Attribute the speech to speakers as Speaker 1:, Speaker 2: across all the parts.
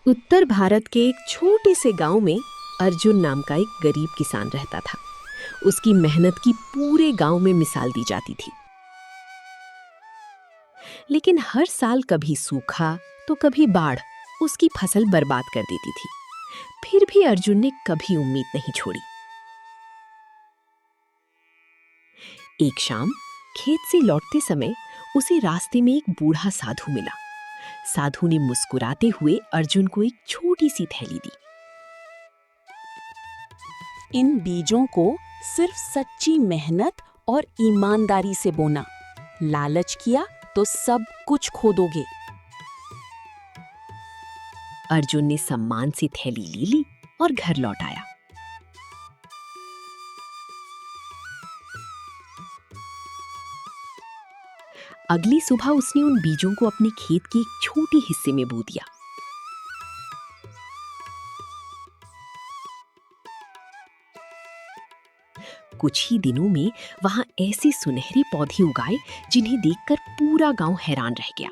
Speaker 1: उत्तर भारत के एक छोटे से गांव में अर्जुन नाम का एक गरीब किसान रहता था। उसकी मेहनत की पूरे गांव में मिसाल दी जाती थी। लेकिन हर साल कभी सूखा तो कभी बाढ़ उसकी फसल बर्बाद कर देती थी। फिर भी अर्जुन ने कभी उम्मीद नहीं छोड़ी। एक शाम खेत से लौटते समय उसे रास्ते में एक बूढ़ा साधु मिला। साधु ने मुस्कुराते हुए अर्जुन को एक छोटी सी थैली दी।
Speaker 2: इन बीजों को सिर्फ सच्ची मेहनत और ईमानदारी से बोना। लालच किया तो सब कुछ खो दोगे।
Speaker 1: अर्जुन ने सम्मान से थैली ले ली और घर लौट आया। अगली सुबह उसने उन बीजों को अपने खेत के एक छोटे हिस्से में बो दिया। कुछ ही दिनों में वहां ऐसे सुनहरे पौधे उगाए जिन्हें देखकर पूरा गांव हैरान रह गया।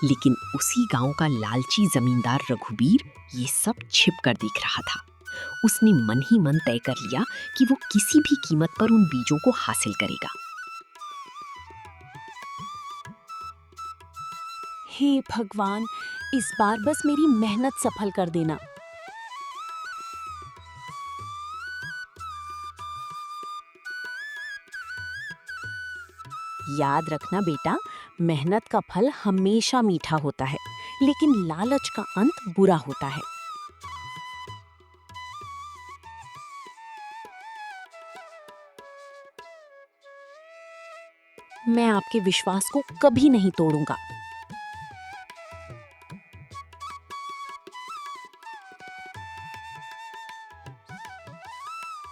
Speaker 1: लेकिन उसी गांव का लालची जमींदार रघुवीर ये सब छिप कर देख रहा था। उसने मन ही मन तय कर लिया कि वो किसी भी कीमत पर उन बीजों को हासिल करेगा।
Speaker 2: हे भगवान, इस बार बस मेरी मेहनत सफल कर देना। याद रखना बेटा, मेहनत का फल हमेशा मीठा होता है, लेकिन लालच का अंत बुरा होता है। मैं आपके विश्वास को कभी नहीं तोड़ूंगा।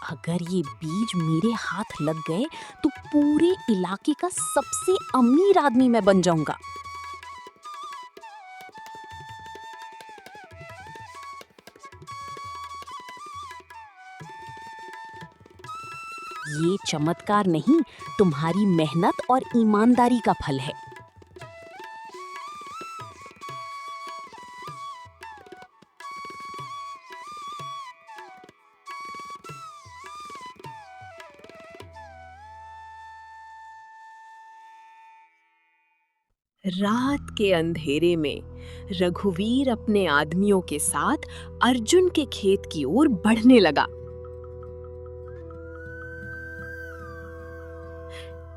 Speaker 2: अगर ये बीज मेरे हाथ लग गए तो पूरे इलाके का सबसे अमीर आदमी मैं बन जाऊंगा। ये चमत्कार नहीं, तुम्हारी मेहनत और ईमानदारी का फल है।
Speaker 1: रात के अंधेरे में रघुवीर अपने आदमियों के साथ अर्जुन के खेत की ओर बढ़ने लगा।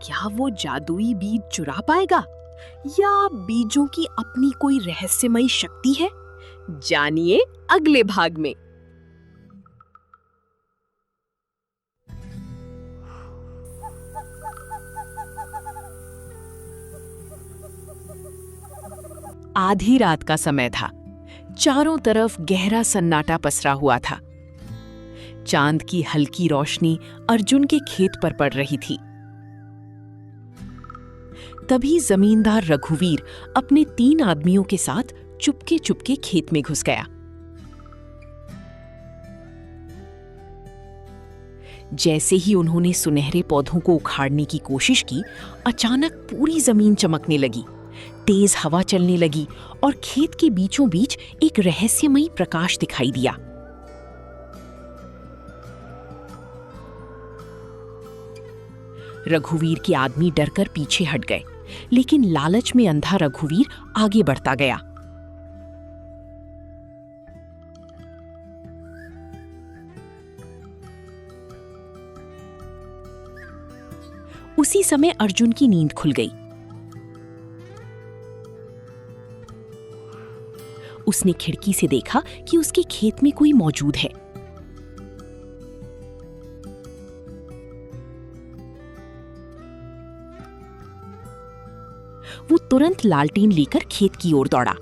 Speaker 1: क्या वो जादुई बीज चुरा पाएगा या बीजों की अपनी कोई रहस्यमयी शक्ति है? जानिए अगले भाग में।
Speaker 3: आधी रात का समय था। चारों तरफ गहरा सन्नाटा पसरा हुआ था। चांद की हल्की रोशनी अर्जुन के खेत पर पड़ रही थी। तभी जमींदार रघुवीर अपने 3 आदमियों के साथ चुपके चुपके खेत में घुस गया। जैसे ही उन्होंने सुनहरे पौधों को उखाड़ने की कोशिश की, अचानक पूरी जमीन चमकने लगी। तेज हवा चलने लगी और खेत के बीचों बीच एक रहस्यमयी प्रकाश दिखाई दिया। रघुवीर के आदमी डरकर पीछे हट गए, लेकिन लालच में अंधा रघुवीर आगे बढ़ता गया। उसी समय अर्जुन की नींद खुल गई। उसने खिड़की से देखा कि उसके खेत में कोई मौजूद है। वो तुरंत लालटेन लेकर खेत की ओर दौड़ा।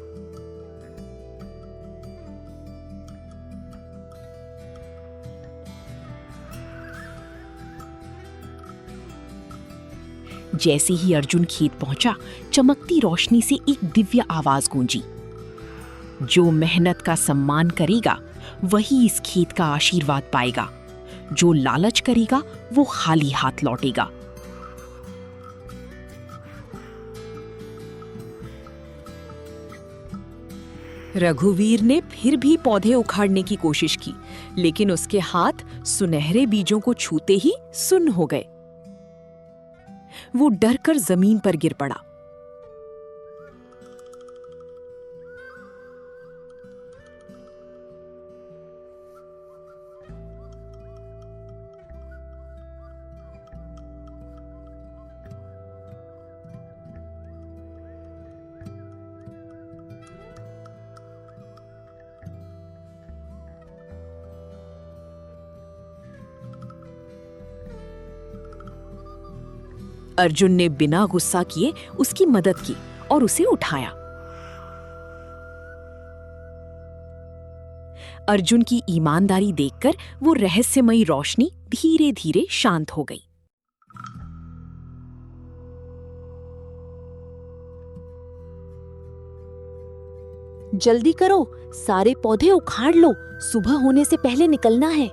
Speaker 3: जैसे ही अर्जुन खेत पहुंचा, चमकती रोशनी से एक दिव्य आवाज गूंजी। जो मेहनत का सम्मान करेगा वही इस खेत का आशीर्वाद पाएगा। जो लालच करेगा वो खाली हाथ लौटेगा। रघुवीर ने फिर भी पौधे उखाड़ने की कोशिश की, लेकिन उसके हाथ सुनहरे बीजों को छूते ही सुन्न हो गए। वो डरकर जमीन पर गिर पड़ा। अर्जुन ने बिना गुस्सा किए उसकी मदद की और उसे उठाया। अर्जुन की ईमानदारी देखकर वो रहस्यमयी रोशनी धीरे धीरे शांत हो गई।
Speaker 2: जल्दी करो, सारे पौधे उखाड़ लो, सुबह होने से पहले निकलना है।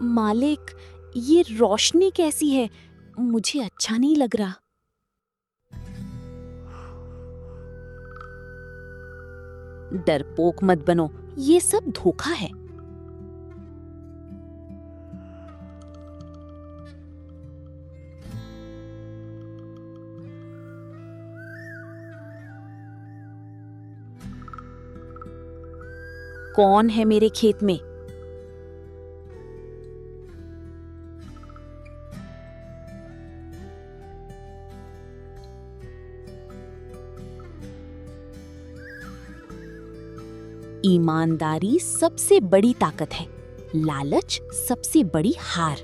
Speaker 2: मालिक, ये रोशनी कैसी है? मुझे अच्छा नहीं लग रहा। डरपोक मत बनो, ये सब धोखा है। कौन है मेरे खेत में? ईमानदारी सबसे बड़ी ताकत है, लालच सबसे बड़ी हार।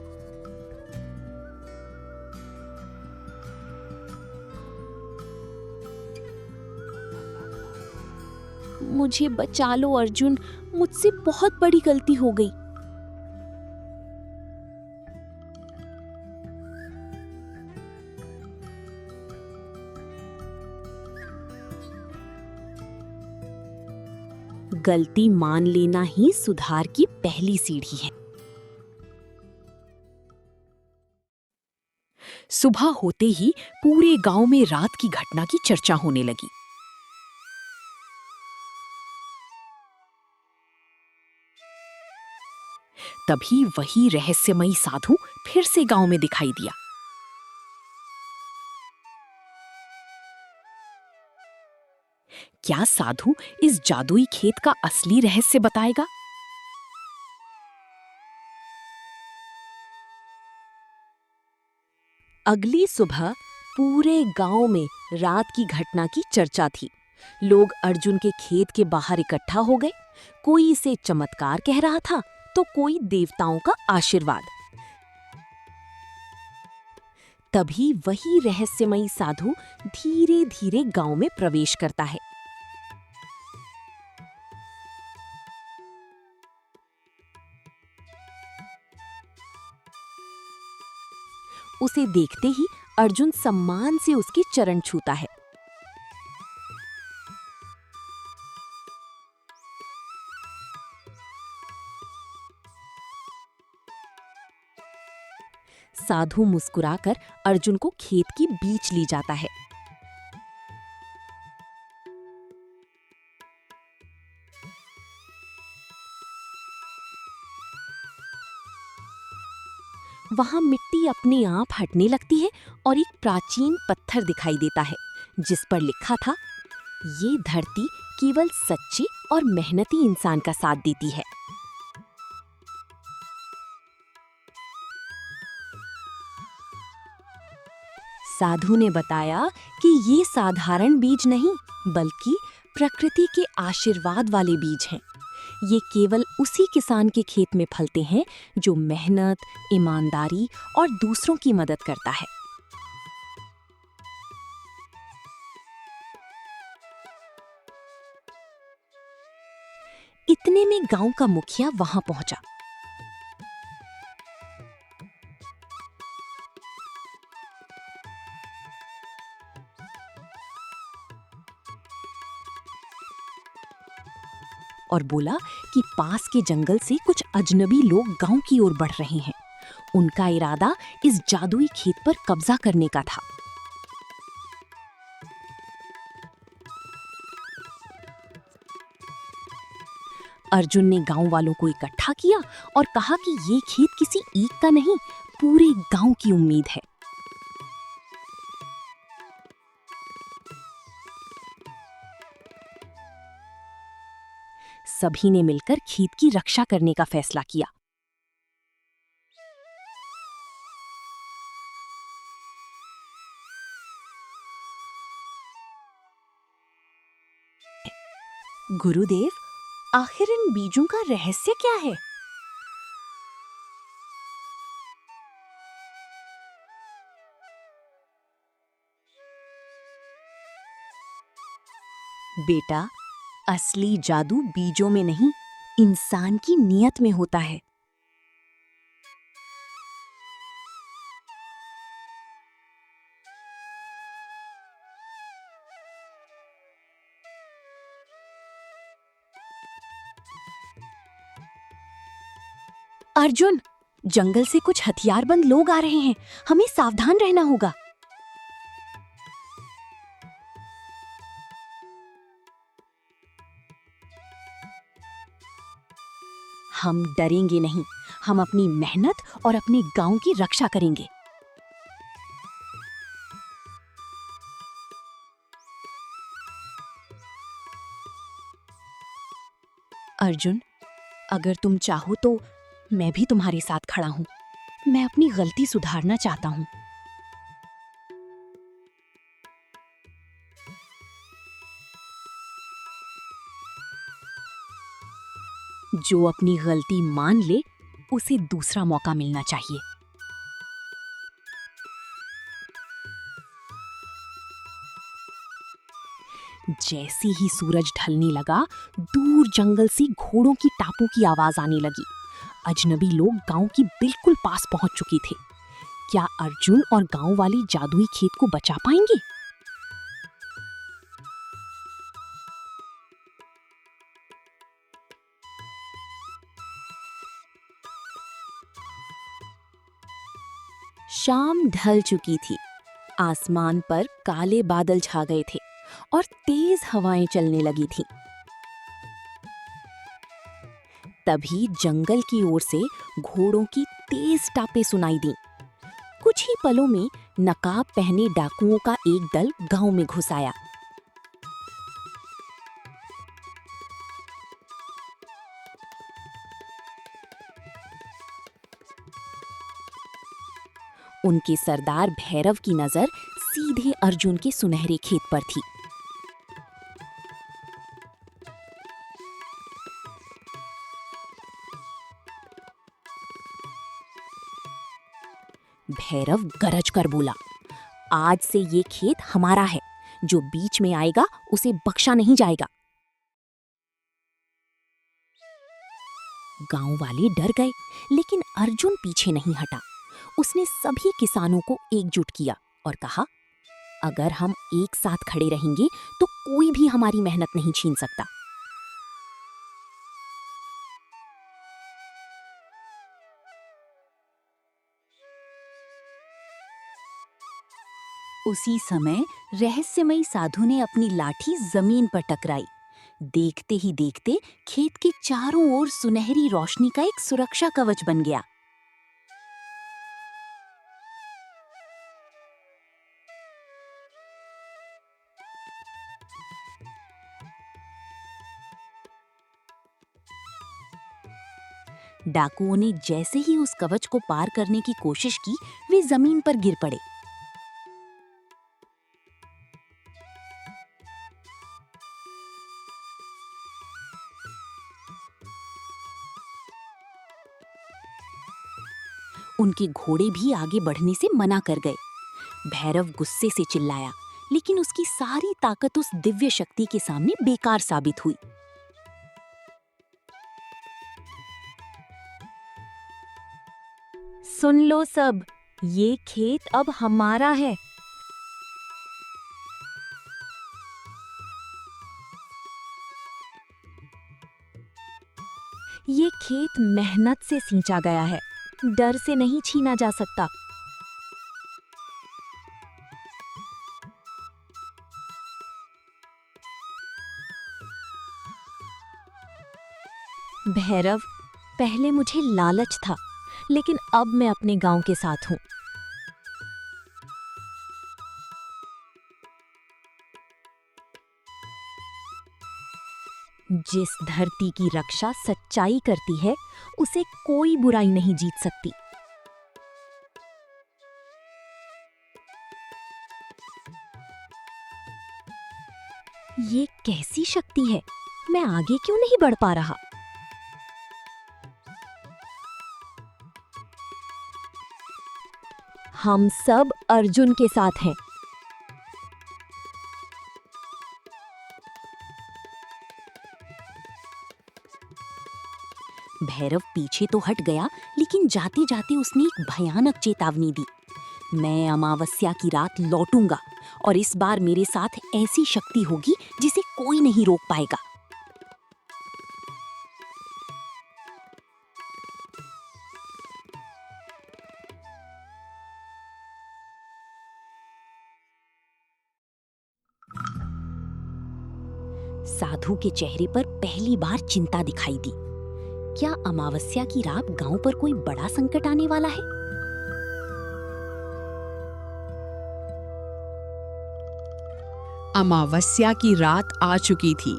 Speaker 2: मुझे बचा लो अर्जुन, मुझसे बहुत बड़ी गलती हो गई। गलती मान लेना ही सुधार की पहली सीढ़ी है।
Speaker 3: सुबह होते ही पूरे गांव में रात की घटना की चर्चा होने लगी। तभी वही रहस्यमयी साधु फिर से गांव में दिखाई दिया। क्या साधु इस जादुई खेत का असली रहस्य बताएगा?
Speaker 2: अगली सुबह पूरे गांव में रात की घटना की चर्चा थी। लोग अर्जुन के खेत के बाहर इकट्ठा हो गए। कोई इसे चमत्कार कह रहा था तो कोई देवताओं का आशीर्वाद। तभी वही रहस्यमयी साधु धीरे धीरे गांव में प्रवेश करता है। उसे देखते ही अर्जुन सम्मान से उसके चरण छूता है। साधु मुस्कुराकर अर्जुन को खेत की बीच ले जाता है। वहां मिट्टी अपने आप हटने लगती है और एक प्राचीन पत्थर दिखाई देता है जिस पर लिखा था, ये धरती केवल सच्चे और मेहनती इंसान का साथ देती है। साधु ने बताया कि ये साधारण बीज नहीं, बल्कि प्रकृति के आशीर्वाद वाले बीज हैं। ये केवल उसी किसान के खेत में फलते हैं जो मेहनत, ईमानदारी और दूसरों की मदद करता है। इतने में गांव का मुखिया वहां पहुंचा। और बोला कि पास के जंगल से कुछ अजनबी लोग गांव की ओर बढ़ रहे हैं। उनका इरादा इस जादुई खेत पर कब्जा करने का था। अर्जुन ने गांव वालों को इकट्ठा किया और कहा कि ये खेत किसी एक का नहीं, पूरे गांव की उम्मीद है। सभी ने मिलकर खेत की रक्षा करने का फैसला किया। गुरुदेव, आखिर इन बीजों का रहस्य क्या है? बेटा, असली जादू बीजों में नहीं, इंसान की नीयत में होता है। अर्जुन, जंगल से कुछ हथियारबंद लोग आ रहे हैं, हमें सावधान रहना होगा। हम डरेंगे नहीं, हम अपनी मेहनत और अपने गांव की रक्षा करेंगे। अर्जुन, अगर तुम चाहो तो मैं भी तुम्हारे साथ खड़ा हूं। मैं अपनी गलती सुधारना चाहता हूं। जो अपनी गलती मान ले, उसे दूसरा मौका मिलना चाहिए। जैसे ही सूरज ढलने लगा, दूर जंगल से घोड़ों की टापों की आवाज आने लगी। अजनबी लोग गांव की बिल्कुल पास पहुंच चुके थे। क्या अर्जुन और गांव वाले जादुई खेत को बचा पाएंगे? शाम ढल चुकी थी। आसमान पर काले बादल छा गए थे और तेज हवाएं चलने लगी थीं। तभी जंगल की ओर से घोड़ों की तेज टापें सुनाई दीं। कुछ ही पलों में नकाब पहने डाकुओं का एक दल गांव में घुस आया। उनके सरदार भैरव की नजर सीधे अर्जुन के सुनहरे खेत पर थी। भैरव गरज कर बोला, आज से ये खेत हमारा है। जो बीच में आएगा उसे बख्शा नहीं जाएगा। गांव वाले डर गए, लेकिन अर्जुन पीछे नहीं हटा। उसने सभी किसानों को एकजुट किया और कहा, अगर हम एक साथ खड़े रहेंगे तो कोई भी हमारी मेहनत नहीं छीन सकता। उसी समय रहस्यमयी साधु ने अपनी लाठी जमीन पर टकराई। देखते ही देखते खेत के चारों ओर सुनहरी रोशनी का एक सुरक्षा कवच बन गया। डाकुओं ने जैसे ही उस कवच को पार करने की कोशिश की, वे जमीन पर गिर पड़े। उनके घोड़े भी आगे बढ़ने से मना कर गए। भैरव गुस्से से चिल्लाया, लेकिन उसकी सारी ताकत उस दिव्य शक्ति के सामने बेकार साबित हुई। सुन लो सब, ये खेत अब हमारा है। ये खेत मेहनत से सींचा गया है। डर से नहीं छीना जा सकता। भैरव, पहले मुझे लालच था, लेकिन अब मैं अपने गांव के साथ हूं। जिस धरती की रक्षा सच्चाई करती है, उसे कोई बुराई नहीं जीत सकती। ये कैसी शक्ति है? मैं आगे क्यों नहीं बढ़ पा रहा? हम सब अर्जुन के साथ हैं। भैरव पीछे तो हट गया, लेकिन जाते जाते उसने एक भयानक चेतावनी दी। मैं अमावस्या की रात लौटूंगा और इस बार मेरे साथ ऐसी शक्ति होगी जिसे कोई नहीं रोक पाएगा। साधु के चेहरे पर पहली बार चिंता दिखाई दी। क्या अमावस्या की रात गांव पर कोई बड़ा संकट आने वाला है?
Speaker 3: अमावस्या की रात आ चुकी थी।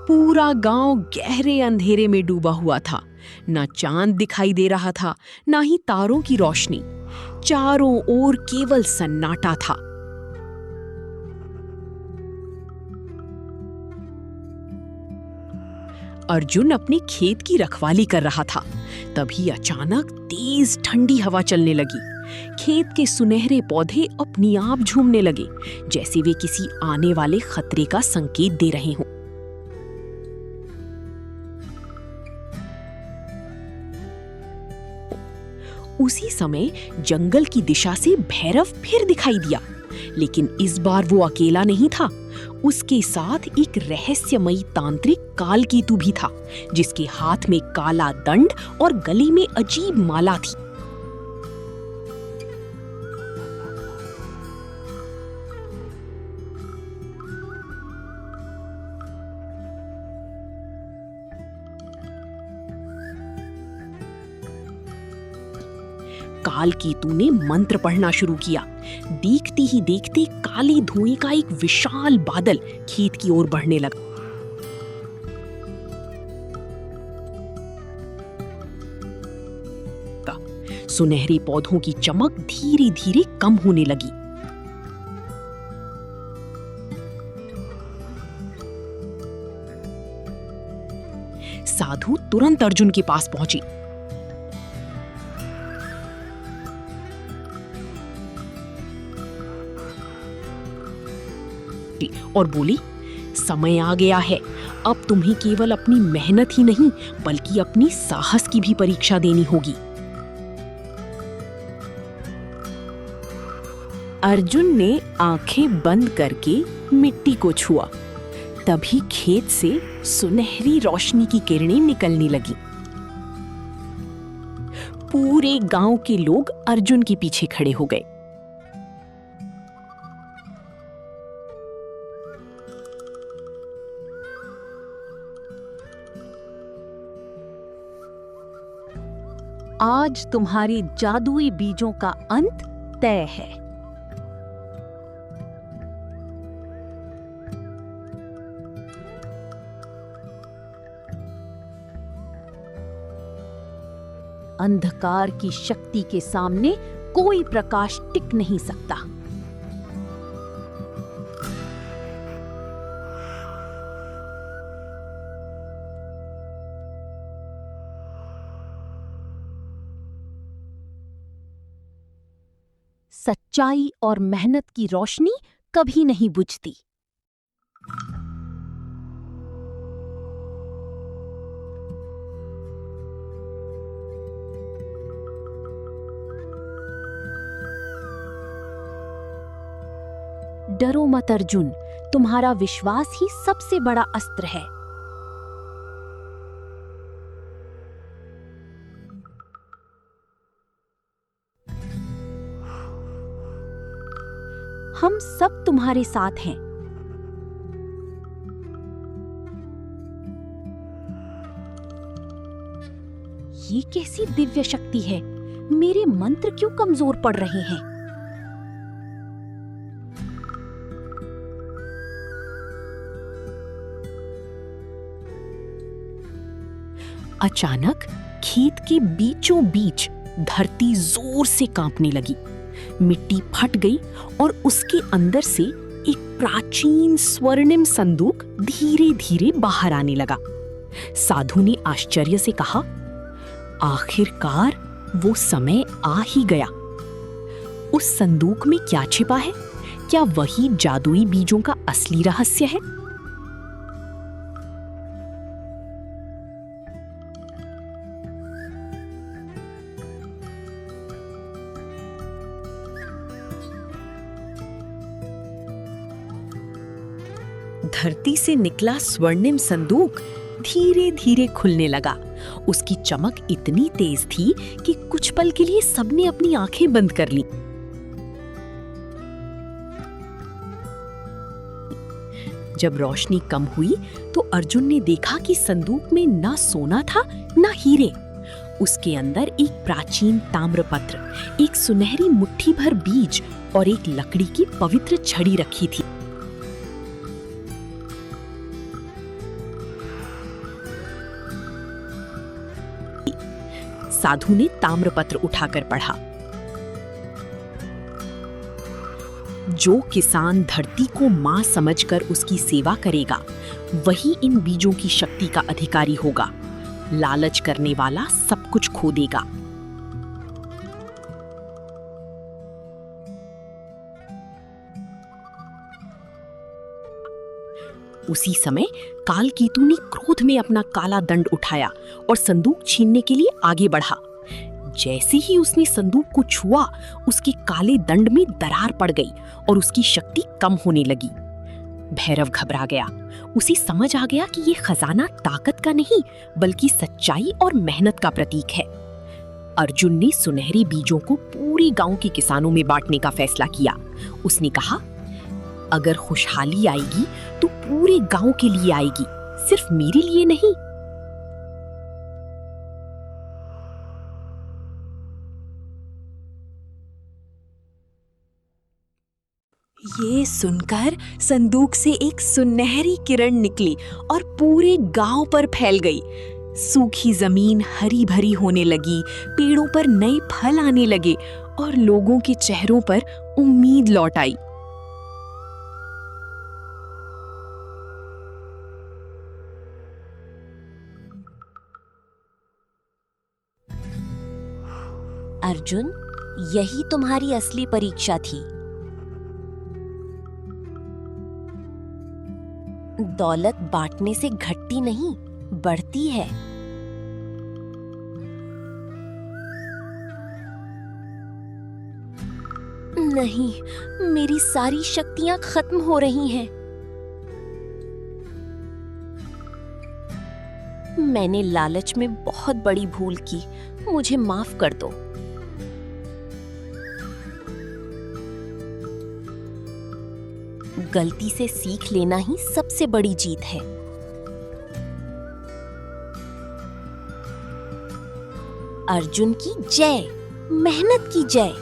Speaker 3: पूरा गांव गहरे अंधेरे में डूबा हुआ था। ना चांद दिखाई दे रहा था, ना ही तारों की रोशनी। चारों ओर केवल सन्नाटा था। अर्जुन अपने खेत की रखवाली कर रहा था। तभी अचानक तेज ठंडी हवा चलने लगी। खेत के सुनहरे पौधे अपने आप झूमने लगे, जैसे वे किसी आने वाले खतरे का संकेत दे रहे हों। उसी समय जंगल की दिशा से भैरव फिर दिखाई दिया, लेकिन इस बार वो अकेला नहीं था। उसके साथ एक रहस्यमयी तांत्रिक कालकेतु भी था, जिसके हाथ में काला दंड और गले में अजीब माला थी। कालकेतु ने मंत्र पढ़ना शुरू किया। देखते ही देखते काले धुएं का एक विशाल बादल खेत की ओर बढ़ने लगा। सुनहरे पौधों की चमक धीरे धीरे कम होने लगी। साधु तुरंत अर्जुन के पास पहुंची। और बोली, समय आ गया है। अब तुम्हें केवल अपनी मेहनत ही नहीं, बल्कि अपनी साहस की भी परीक्षा देनी होगी। अर्जुन ने आंखें बंद करके मिट्टी को छुआ। तभी खेत से सुनहरी रोशनी की किरणें निकलने लगी। पूरे गांव के लोग अर्जुन के पीछे खड़े हो गए।
Speaker 2: आज तुम्हारी जादुई बीजों का अंत तय है। अंधकार की शक्ति के सामने कोई प्रकाश टिक नहीं सकता। सच्चाई और मेहनत की रोशनी कभी नहीं बुझती। डरो मत अर्जुन, तुम्हारा विश्वास ही सबसे बड़ा अस्त्र है। हम सब तुम्हारे साथ हैं। ये कैसी दिव्य शक्ति है? मेरे मंत्र क्यों कमजोर पड़ रहे हैं?
Speaker 3: अचानक खेत के बीचों बीच धरती जोर से कांपने लगी। मिट्टी फट गई और उसके अंदर से एक प्राचीन स्वर्णिम संदूक धीरे धीरे बाहर आने लगा। साधु ने आश्चर्य से कहा, आखिरकार वो समय आ ही गया। उस संदूक में क्या छिपा है? क्या वही जादुई बीजों का असली रहस्य है? धरती से निकला स्वर्णिम संदूक धीरे धीरे खुलने लगा। उसकी चमक इतनी तेज थी कि कुछ पल के लिए सबने अपनी आंखें बंद कर लीं। जब रोशनी कम हुई तो अर्जुन ने देखा कि संदूक में ना सोना था ना हीरे। उसके अंदर एक प्राचीन ताम्रपत्र, एक सुनहरी मुट्ठी भर बीज और एक लकड़ी की पवित्र छड़ी रखी थी। साधु ने ताम्रपत्र उठाकर पढ़ा, जो किसान धरती को मां समझकर उसकी सेवा करेगा, वही इन बीजों की शक्ति का अधिकारी होगा। लालच करने वाला सब कुछ खो देगा। उसी समय कालकेतु ने क्रोध में अपना काला दंड उठाया और संदूक छीनने के लिए आगे बढ़ा। जैसे ही उसने संदूक को छुआ, उसके काले दंड में दरार पड़ गई और उसकी शक्ति कम होने लगी। भैरव घबरा गया। उसे समझ आ गया कि ये खजाना ताकत का नहीं बल्कि सच्चाई और मेहनत का प्रतीक है। अर्जुन ने सुनहरे बीजों को पूरे गांव के किसानों में बांटने का फैसला किया। उसने कहा, अगर खुशहाली आएगी तो पूरे गांव के लिए आएगी, सिर्फ मेरे लिए नहीं।
Speaker 2: ये सुनकर संदूक से एक सुनहरी किरण निकली और पूरे गांव पर फैल गई। सूखी जमीन हरी भरी होने लगी, पेड़ों पर नए फल आने लगे और लोगों के चेहरों पर उम्मीद लौट आई। अर्जुन, यही तुम्हारी असली परीक्षा थी। दौलत बांटने से घटती नहीं, बढ़ती है। नहीं, मेरी सारी शक्तियां खत्म हो रही हैं। मैंने लालच में बहुत बड़ी भूल की, मुझे माफ कर दो। गलती से सीख लेना ही सबसे बड़ी जीत है। अर्जुन की जय, मेहनत की जय।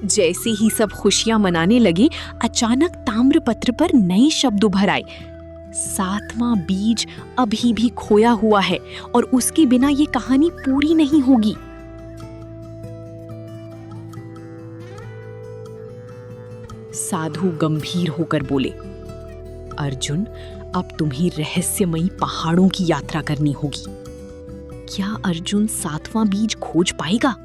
Speaker 3: जैसे ही सब खुशियां मनाने लगे, अचानक ताम्रपत्र पर नए शब्द उभर आए। 7वां बीज अभी भी खोया हुआ है और उसके बिना ये कहानी पूरी नहीं होगी। साधु गंभीर होकर बोले, अर्जुन, अब तुम्हें रहस्यमयी पहाड़ों की यात्रा करनी होगी। क्या अर्जुन 7वां बीज खोज पाएगा?